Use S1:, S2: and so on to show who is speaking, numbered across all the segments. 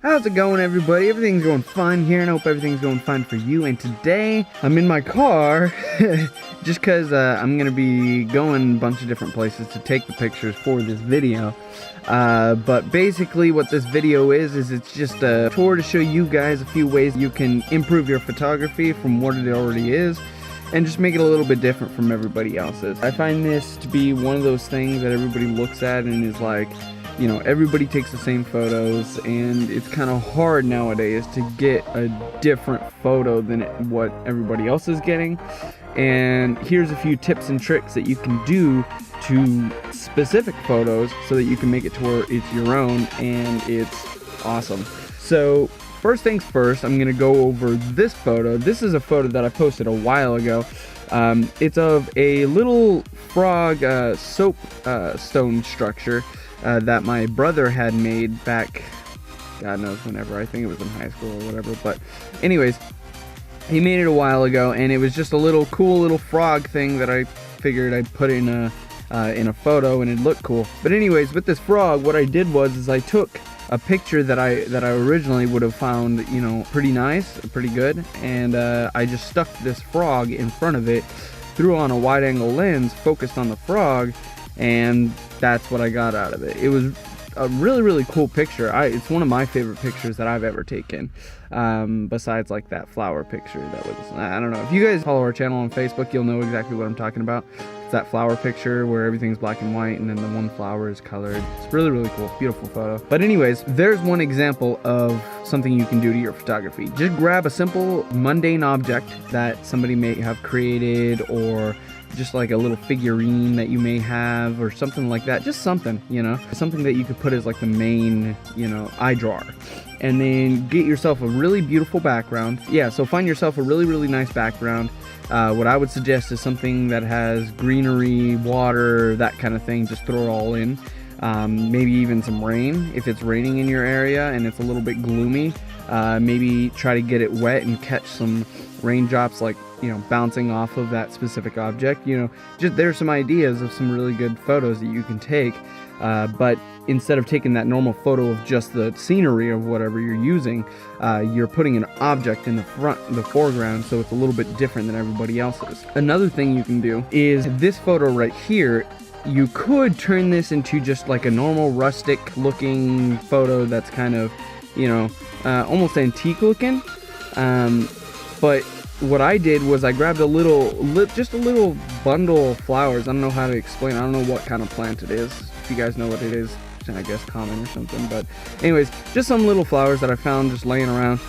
S1: How's it going, everybody? Everything's going fine here, and I hope everything's going fine for you. And today, I'm in my car, just because I'm going to be going a bunch of different places to take the pictures for this video. But basically what this video is it's just a tour to show you guys a few ways you can improve your photography from what it already is, and just make it a little bit different from everybody else's. I find this to be one of those things that everybody looks at and is like, you know, everybody takes the same photos, and it's kind of hard nowadays to get a different photo than what everybody else is getting. And here's a few tips and tricks that you can do to specific photos so that you can make it to where it's your own and it's awesome. So first things first, I'm gonna go over this photo. This is a photo that I posted a while ago. It's of a little frog soap stone structure that my brother had made back, God knows whenever, I think it was in high school or whatever, but anyways, he made it a while ago, and it was just a little cool little frog thing that I figured I'd put in a photo and it'd look cool. But anyways, with this frog, what I did was I took a picture that I originally would have found, you know, pretty nice, pretty good, and I just stuck this frog in front of it, threw on a wide angle lens, focused on the frog, and that's what I got out of it. It was a really cool picture. It's one of my favorite pictures that I've ever taken, besides like that flower picture that was, I don't know, if you guys follow our channel on Facebook, you'll know exactly what I'm talking about. It's that flower picture where everything's black and white and then the one flower is colored. It's really cool, beautiful photo. But anyways, there's one example of something you can do to your photography. Just grab a simple mundane object that somebody may have created, or just like a little figurine that you may have, or something like that. Just something, you know, something that you could put as like the main, you know, eye drawer. And then get yourself a really beautiful background. Yeah, so find yourself a really nice background. What I would suggest is something that has greenery, water, that kind of thing. Just throw it all in. Maybe even some rain if it's raining in your area and it's a little bit gloomy. Maybe try to get it wet and catch some raindrops, like, you know, bouncing off of that specific object. You know, just there's some ideas of some really good photos that you can take, but instead of taking that normal photo of just the scenery of whatever you're using, you're putting an object in the foreground, so it's a little bit different than everybody else's. Another thing you can do is this photo right here. You could turn this into just like a normal rustic looking photo that's kind of, you know, almost antique looking. But what I did was I grabbed just a little bundle of flowers. I don't know how to explain. I don't know what kind of plant it is. If you guys know what it is, I guess comment or something. But anyways, just some little flowers that I found just laying around.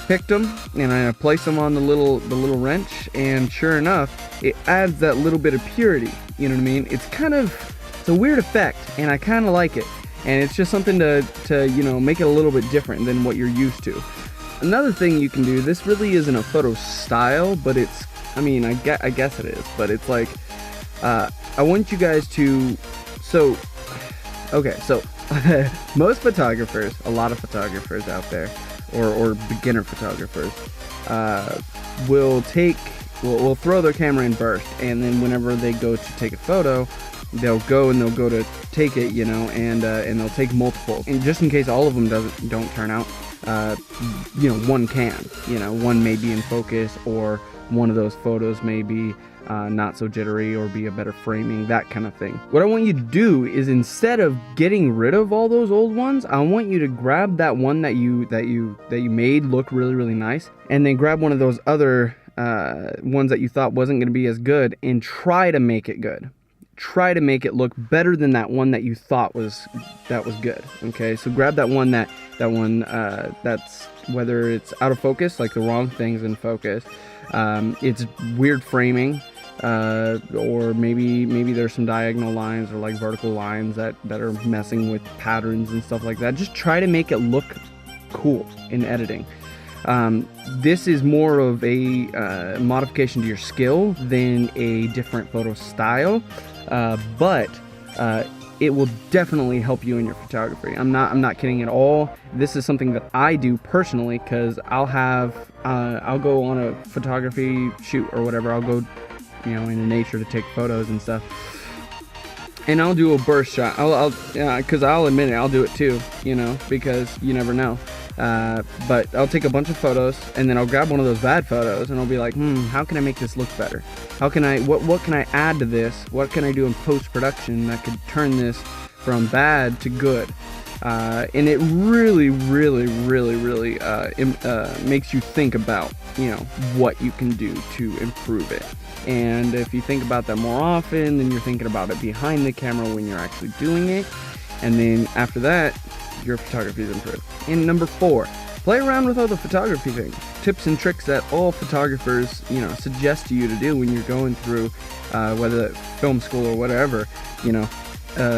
S1: Picked them and I placed them on the little wrench, and sure enough, it adds that little bit of purity. You know what I mean? It's a weird effect, and I kind of like it. And it's just something to you know, make it a little bit different than what you're used to. Another thing you can do, this really isn't a photo style, but it's, I mean, I guess it is, but it's like, I want you guys to, okay, so most photographers, a lot of photographers out there, or beginner photographers, will throw their camera in burst, and then whenever they go to take a photo, they'll go to take it, you know, and they'll take multiple, and just in case all of them don't turn out, you know, one can, you know, one may be in focus, or one of those photos may be not so jittery, or be a better framing, that kind of thing. What I want you to do is, instead of getting rid of all those old ones, I want you to grab that one that you made look really nice, and then grab one of those other ones that you thought wasn't going to be as good, and try to make it good. Try to make it look better than that one that you thought was good. Okay, so grab that one that's, whether it's out of focus, like the wrong thing's in focus, it's weird framing, or maybe there's some diagonal lines or like vertical lines that are messing with patterns and stuff like that. Just try to make it look cool in editing. This is more of a modification to your skill than a different photo style, but it will definitely help you in your photography. I'm not kidding at all. This is something that I do personally, because I'll go on a photography shoot or whatever. I'll go, you know, into nature to take photos and stuff. And I'll do a burst shot. Because I'll admit it, I'll do it too, you know, because you never know. But I'll take a bunch of photos, and then I'll grab one of those bad photos, and I'll be like, how can I make this look better? How can I, what can I add to this? What can I do in post-production that could turn this from bad to good? And it really makes you think about, you know, what you can do to improve it. And if you think about that more often, then you're thinking about it behind the camera when you're actually doing it. And then after that, your photography is improved. And number 4, play around with all the photography things. Tips and tricks that all photographers, you know, suggest to you to do when you're going through, whether it's film school or whatever, you know.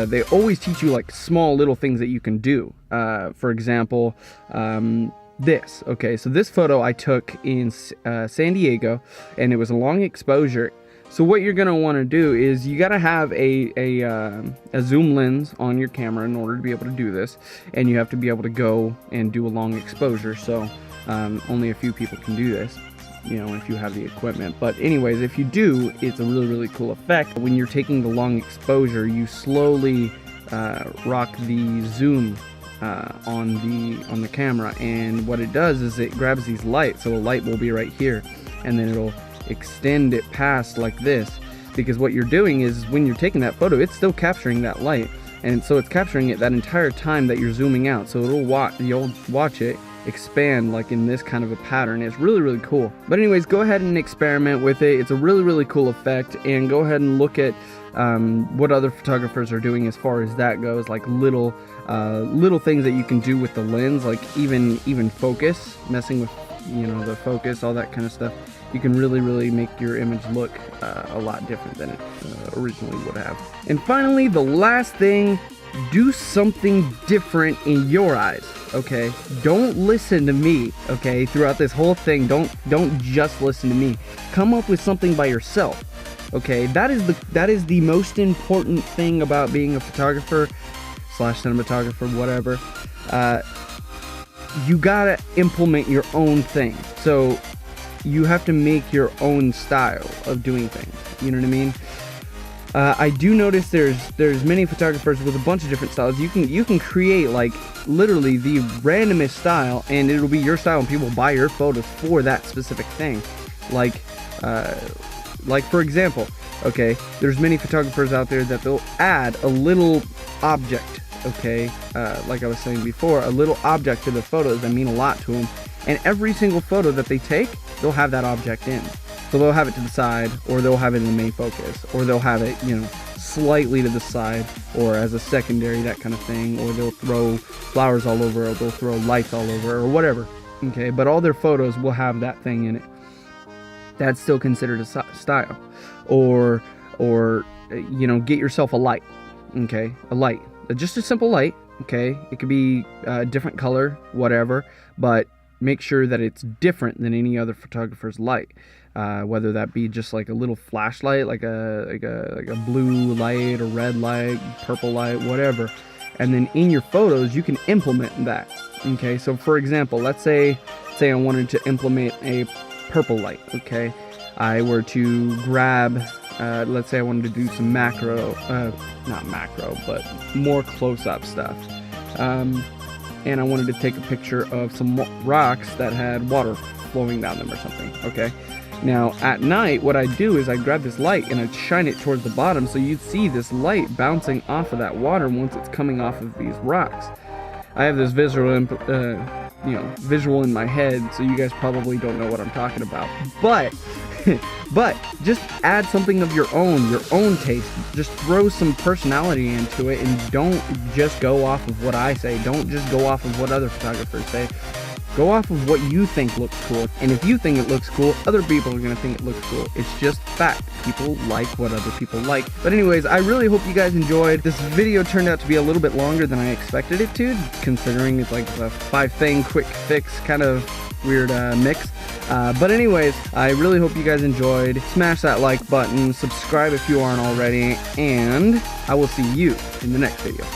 S1: They always teach you like small little things that you can do. For example, this. Okay, so this photo I took in San Diego, and it was a long exposure. So what you're gonna want to do is you gotta have a zoom lens on your camera in order to be able to do this, and you have to be able to go and do a long exposure. So only a few people can do this, you know, if you have the equipment. But anyways, if you do, it's a really cool effect. When you're taking the long exposure, you slowly rock the zoom on the camera, and what it does is it grabs these lights. So the light will be right here, and then it'll extend it past like this, because what you're doing is when you're taking that photo, it's still capturing that light, and so it's capturing it that entire time that you're zooming out. So you'll watch it expand like in this kind of a pattern. It's really cool. But anyways, go ahead and experiment with it. It's a really cool effect, and go ahead and look at what other photographers are doing as far as that goes, like little things that you can do with the lens, like even focus, messing with, you know, the focus, all that kind of stuff. You can really make your image look a lot different than it originally would have. And finally, the last thing, do something different in your eyes. Okay, don't listen to me. Okay, throughout this whole thing, don't just listen to me. Come up with something by yourself. Okay, that is the most important thing about being a photographer / cinematographer, whatever. You gotta implement your own thing. So you have to make your own style of doing things. You know what I mean? I do notice there's many photographers with a bunch of different styles. You can create like literally the randomest style, and it'll be your style, and people buy your photos for that specific thing. Like for example, okay, there's many photographers out there that they'll add a little object. Okay, like I was saying before, a little object to the photos that mean a lot to them, and every single photo that they take, they'll have that object in. So they'll have it to the side, or they'll have it in the main focus, or they'll have it, you know, slightly to the side, or as a secondary, that kind of thing, or they'll throw flowers all over, or they'll throw lights all over, or whatever. Okay, but all their photos will have that thing in it. That's still considered a style. Or you know, get yourself a light. Okay, a light, just a simple light. Okay, it could be a different color, whatever, but make sure that it's different than any other photographer's light. Whether that be just like a little flashlight, like a blue light, a red light, purple light, whatever. And then in your photos, you can implement that. Okay, so for example, let's say I wanted to implement a purple light. Okay, I were to grab, let's say I wanted to do some macro, not macro, but more close-up stuff. And I wanted to take a picture of some rocks that had water flowing down them or something. Okay, now at night, what I do is I grab this light and I shine it towards the bottom, so you'd see this light bouncing off of that water once it's coming off of these rocks. I have this visual in my head, so you guys probably don't know what I'm talking about. But just add something of your own taste. Just throw some personality into it, and don't just go off of what I say. Don't just go off of what other photographers say. Go off of what you think looks cool. And if you think it looks cool, other people are going to think it looks cool. It's just fact. People like what other people like. But anyways, I really hope you guys enjoyed. This video turned out to be a little bit longer than I expected it to, considering it's like a 5-thing quick fix kind of weird mix. But anyways, I really hope you guys enjoyed. Smash that like button, subscribe if you aren't already, and I will see you in the next video.